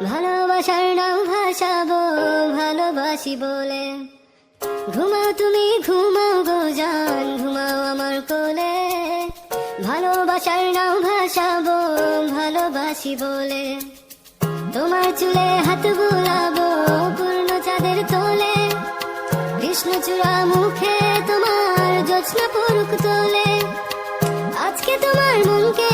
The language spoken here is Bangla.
ভালোবাসার নাও ভাসাবো ভালোবাসি বলে। ঘুমাও তুমি ঘুমাও গো জান, ঘুমাও আমার কোলে। ভালোবাসার নাও ভাসাবো ভালোবাসি বলে। তোমার চুলে হাত বুলাবো পূর্ণ চাঁদের তোলে। কৃষ্ণচূড়া মুখে তোমার জ্যোৎস্না পড়ুক তোলে। আজকে তোমার মনকে